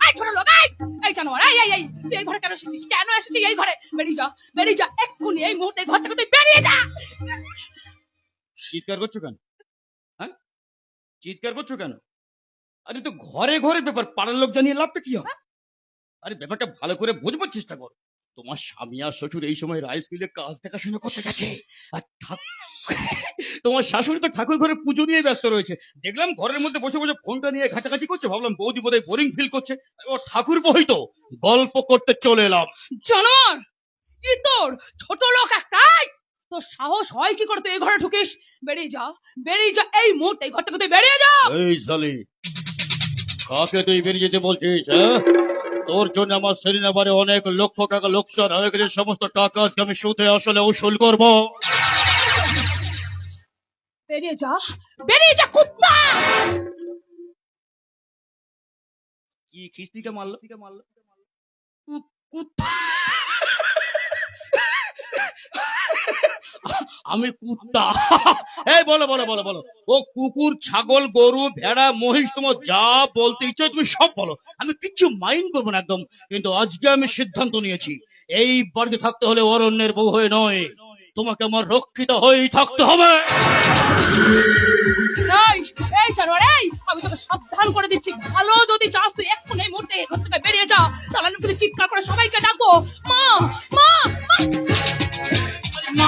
এই ছোট লোক, এই জানোয়ার, এই তুই এই ঘরে কেন এসেছিস? কেন এসেছিস এই ঘরে? বেরিয়ে যা এক্ষুনি, এই মুহূর্তে ঘর থেকে তুই বেরিয়ে যা। চিৎকার করছো কেন? হ্যাঁ, চিৎকার করছো কেন? আরে তো ঘরে ঘরে ব্যাপার, পাড়ার লোক জানিয়ে লাভটা কি হবে? আরে ব্যাপারটা ভালো করে বোঝবার চেষ্টা করো। তোমার স্বামী আর শ্বশুর এই সময় রাইস মিলে কাজ দেখাশোনা করতে গেছে, আর তোমার শাশুড়ি তো ঠাকুর ঘরে পুজো নিয়ে ব্যস্ত রয়েছে। দেখলাম ঘরের মধ্যে বসে বসে ফোনটা নিয়ে ঘাটাঘাটি করছে, ভাবলাম বৌদি বোধহয় বোরিং ফিল করছে। ও ঠাকুর বই তো গল্প করতে চলে এলাম। জানোয়ার, কি তোর ছোট লোক একটাই, তোর সাহস হয় কি করে তুই এই ঘরে ঢুকিস? বেরিয়ে যা এই মুহূর্তে, এই ঘর থেকে তুই বেরিয়ে যা। এই সালি, কাকে তুই বেরিয়ে যেতে বলছিস? হ্যাঁ, তোর জন্য আমার সেরিনাবারে অনেক লক্ষ টাকা লোকসান হয়ে গেছে, সমস্ত টাকা আজকে আমি সুদে আসলে উসুল করব। বেরিয়ে যা কুত্তা। কি খিস্তিকে মারলো? কুত্তা? আমি কুত্তা? এই বলো বলো বলো বলো, ও কুকুর, ছাগল, গরু, ভেড়া, মহিষ, তোমার যা বলতে ইচ্ছে তুমি সব বলো, আমি কিচ্ছু মাইন্ড করবো না একদম। কিন্তু আজকে আমি সিদ্ধান্ত নিয়েছি, এই বাড়িতে থাকতে হলে অরণ্যের বউ হয়ে নয়, তোমাকে আমার রক্ষিত হয়েই থাকতে হবে। এই জানোয়ার, আমি তোকে সাবধান করে দিচ্ছি, ভালো যদি চাস তুই এক্ষুনি এই মুহূর্তে ঘর থেকে বেরিয়ে যা, তাহলে আমি কিন্তু চিৎকার করে সবাইকে ডাকবো, মা মা মা।